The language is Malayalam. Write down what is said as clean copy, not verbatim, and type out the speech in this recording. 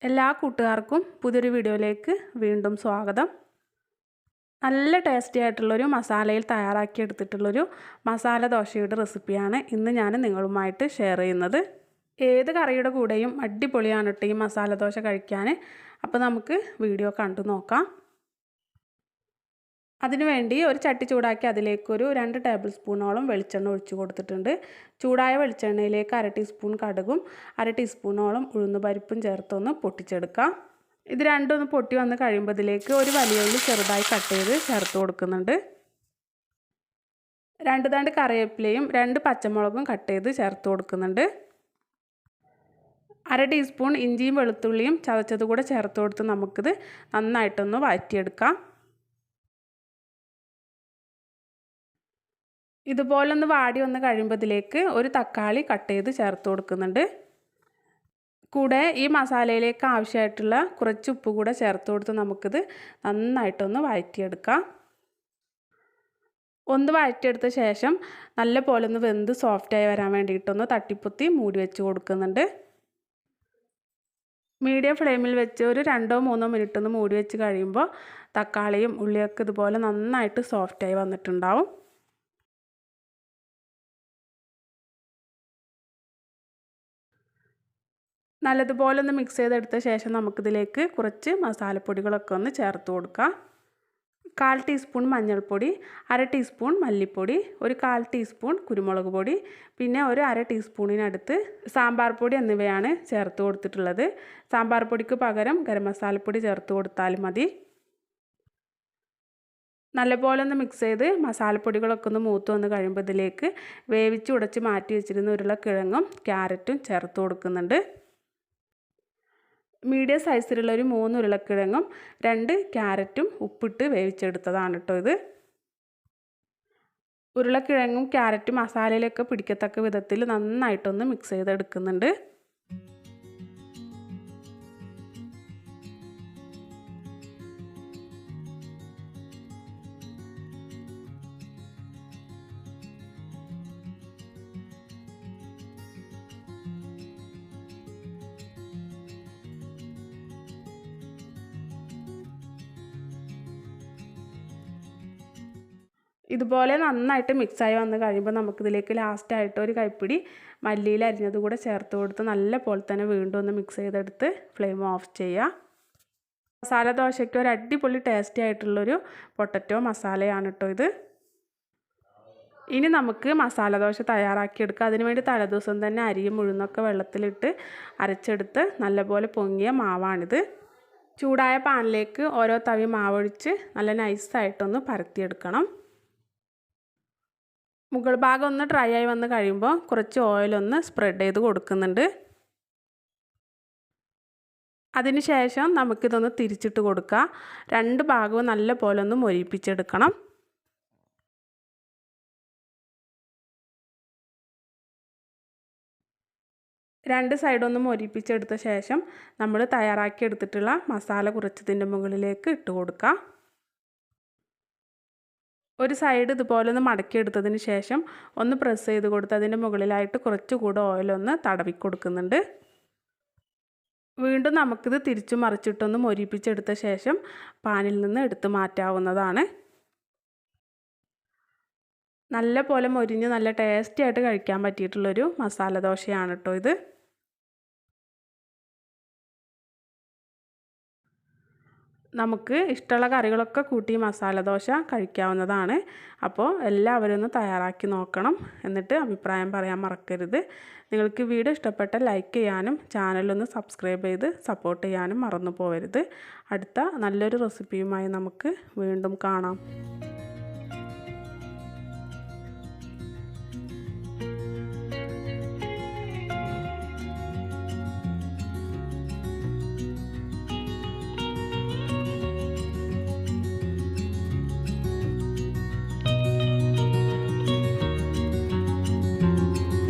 എല്ലാ കൂട്ടുകാർക്കും പുതിയൊരു വീഡിയോയിലേക്ക് വീണ്ടും സ്വാഗതം. നല്ല ടേസ്റ്റി ആയിട്ടുള്ളൊരു മസാലയിൽ തയ്യാറാക്കി എടുത്തിട്ടുള്ളൊരു മസാല ദോശയുടെ റെസിപ്പിയാണ് ഇന്ന് ഞാൻ നിങ്ങളുമായിട്ട് ഷെയർ ചെയ്യുന്നത്. ഏത് കറിയുടെ കൂടെയും അടിപൊളിയാണ് കേട്ടോ ഈ മസാല ദോശ കഴിക്കാൻ. അപ്പോൾ നമുക്ക് വീഡിയോ കണ്ടു നോക്കാം. അതിനുവേണ്ടി ഒരു ചട്ടി ചൂടാക്കി അതിലേക്കൊരു 2 ടേബിൾ സ്പൂണോളം വെളിച്ചെണ്ണ ഒഴിച്ചു കൊടുത്തിട്ടുണ്ട്. ചൂടായ വെളിച്ചെണ്ണയിലേക്ക് 1/2 ടീസ്പൂൺ കടുകും 1/2 ടീസ്പൂണോളം ഉഴുന്നുപരിപ്പും ചേർത്തൊന്ന് പൊട്ടിച്ചെടുക്കാം. ഇത് രണ്ടും ഒന്ന് പൊട്ടി വന്ന് കഴിയുമ്പോൾ ഇതിലേക്ക് ഒരു വലിയ ഉള്ളി ചെറുതായി കട്ട് ചെയ്ത് ചേർത്ത് കൊടുക്കുന്നുണ്ട്. 2 തണ്ട് കറിവേപ്പിലയും 2 പച്ചമുളകും കട്ട് ചെയ്ത് ചേർത്ത് കൊടുക്കുന്നുണ്ട്. 1/2 ടീസ്പൂൺ ഇഞ്ചിയും വെളുത്തുള്ളിയും ചതച്ചത് കൂടെ ചേർത്ത് കൊടുത്ത് നമുക്കിത് നന്നായിട്ടൊന്ന് വഴറ്റിയെടുക്കാം. ഇതുപോലൊന്ന് വാടി വന്ന് കഴിയുമ്പോൾ ഇതിലേക്ക് ഒരു തക്കാളി കട്ട് ചെയ്ത് ചേർത്ത് കൊടുക്കുന്നുണ്ട്. കൂടെ ഈ മസാലയിലേക്ക് ആവശ്യമായിട്ടുള്ള കുറച്ച് ഉപ്പ് കൂടെ ചേർത്ത് കൊടുത്ത് നമുക്കിത് നന്നായിട്ടൊന്ന് വഴറ്റിയെടുക്കാം. ഒന്ന് വഴറ്റിയെടുത്ത ശേഷം നല്ല പോലെ ഒന്ന് വെന്ത് സോഫ്റ്റായി വരാൻ വേണ്ടിയിട്ടൊന്ന് തട്ടിപ്പൊത്തി മൂടി വെച്ച് കൊടുക്കുന്നുണ്ട്. മീഡിയം ഫ്ലെയിമിൽ വെച്ച് ഒരു 2-3 മിനിറ്റ് ഒന്ന് മൂടി വെച്ച് കഴിയുമ്പോൾ തക്കാളിയും ഉള്ളിയൊക്കെ ഇതുപോലെ നന്നായിട്ട് സോഫ്റ്റായി വന്നിട്ടുണ്ടാവും. നല്ലതുപോലെ ഒന്ന് മിക്സ് ചെയ്തെടുത്ത ശേഷം നമുക്കിതിലേക്ക് കുറച്ച് മസാലപ്പൊടികളൊക്കെ ഒന്ന് ചേർത്ത് കൊടുക്കാം. 1/4 ടീസ്പൂൺ മഞ്ഞൾപ്പൊടി, 1/2 ടീസ്പൂൺ മല്ലിപ്പൊടി, ഒരു 1/4 ടീസ്പൂൺ കുരുമുളക് പൊടി, പിന്നെ ഒരു 1/2 ടീസ്പൂണിനടുത്ത് സാമ്പാർ പൊടി എന്നിവയാണ് ചേർത്ത് കൊടുത്തിട്ടുള്ളത്. സാമ്പാർ പൊടിക്ക് പകരം ഗരം മസാലപ്പൊടി ചേർത്ത് കൊടുത്താലും മതി. നല്ലപോലെ ഒന്ന് മിക്സ് ചെയ്ത് മസാലപ്പൊടികളൊക്കെ ഒന്ന് മൂത്ത് വന്ന് കഴിയുമ്പോൾ ഇതിലേക്ക് വേവിച്ച് ഉടച്ച് മാറ്റി വെച്ചിരുന്ന ഉരുളക്കിഴങ്ങും ക്യാരറ്റും ചേർത്ത് കൊടുക്കുന്നുണ്ട്. മീഡിയം സൈസിലുള്ള ഒരു 3 ഉരുളക്കിഴങ്ങും 2 ക്യാരറ്റും ഉപ്പിട്ട് വേവിച്ചെടുത്തതാണ് കേട്ടോ ഇത്. ഉരുളക്കിഴങ്ങും ക്യാരറ്റും മസാലയിലൊക്കെ പിടിക്കത്തക്ക വിധത്തിൽ നന്നായിട്ടൊന്ന് മിക്സ് ചെയ്തെടുക്കുന്നുണ്ട്. ഇതുപോലെ നന്നായിട്ട് മിക്സായി വന്ന് കഴിയുമ്പോൾ നമുക്കിതിലേക്ക് ലാസ്റ്റായിട്ട് ഒരു കൈപ്പിടി മല്ലിയില അരിഞ്ഞത് കൂടെ ചേർത്ത് കൊടുത്ത് നല്ല പോലെ തന്നെ വീണ്ടും ഒന്ന് മിക്സ് ചെയ്തെടുത്ത് ഫ്ലെയിം ഓഫ് ചെയ്യുക. മസാല ദോശയ്ക്ക് ഒരു അടിപൊളി ടേസ്റ്റി ആയിട്ടുള്ളൊരു പൊട്ടറ്റോ മസാലയാണ് കേട്ടോ ഇത്. ഇനി നമുക്ക് മസാല ദോശ തയ്യാറാക്കിയെടുക്കുക. അതിനുവേണ്ടി തലേദിവസം തന്നെ അരിയും ഉഴുന്നൊക്കെ വെള്ളത്തിലിട്ട് അരച്ചെടുത്ത് നല്ലപോലെ പൊങ്ങിയ മാവാണിത്. ചൂടായ പാനിലേക്ക് ഓരോ തവി മാവൊഴിച്ച് നല്ല നൈസായിട്ടൊന്ന് പരത്തിയെടുക്കണം. മുകൾ ഭാഗം ഒന്ന് ഡ്രൈ ആയി വന്ന് കഴിയുമ്പോൾ കുറച്ച് ഓയിലൊന്ന് സ്പ്രെഡ് ചെയ്ത് കൊടുക്കുന്നുണ്ട്. അതിനുശേഷം നമുക്കിതൊന്ന് തിരിച്ചിട്ട് കൊടുക്കുക. 2 ഭാഗവും നല്ല പോലെ ഒന്ന് മൊരിപ്പിച്ചെടുക്കണം. രണ്ട് സൈഡൊന്ന് മൊരിപ്പിച്ചെടുത്ത ശേഷം നമ്മൾ തയ്യാറാക്കി എടുത്തിട്ടുള്ള മസാല കുറച്ചതിൻ്റെ മുകളിലേക്ക് ഇട്ട് കൊടുക്കുക. ഒരു സൈഡ് ഇതുപോലെ ഒന്ന് മടക്കിയെടുത്തതിന് ശേഷം ഒന്ന് പ്രസ് ചെയ്ത് കൊടുത്ത് അതിൻ്റെ മുകളിലായിട്ട് കുറച്ചുകൂടെ ഓയിലൊന്ന് തടവി കൊടുക്കുന്നുണ്ട്. വീണ്ടും നമുക്കിത് തിരിച്ചു മറിച്ചിട്ടൊന്ന് മൊരിപ്പിച്ചെടുത്ത ശേഷം പാനിൽ നിന്ന് എടുത്ത് മാറ്റാവുന്നതാണ്. നല്ല പോലെ മൊരിഞ്ഞ് നല്ല ടേസ്റ്റി ആയിട്ട് കഴിക്കാൻ പറ്റിയിട്ടുള്ളൊരു മസാല ദോശയാണ് കേട്ടോ ഇത്. നമുക്ക് ഇഷ്ടമുള്ള കറികളൊക്കെ കൂട്ടി മസാല ദോശ കഴിക്കാവുന്നതാണ്. അപ്പോൾ എല്ലാവരും ഒന്ന് തയ്യാറാക്കി നോക്കണം. എന്നിട്ട് അഭിപ്രായം പറയാൻ മറക്കരുത്. നിങ്ങൾക്ക് വീഡിയോ ഇഷ്ടപ്പെട്ട ലൈക്ക് ചെയ്യാനും ചാനലൊന്ന് സബ്സ്ക്രൈബ് ചെയ്ത് സപ്പോർട്ട് ചെയ്യാനും മറന്നു പോകരുത്. അടുത്ത നല്ലൊരു റെസിപ്പിയുമായി നമുക്ക് വീണ്ടും കാണാം.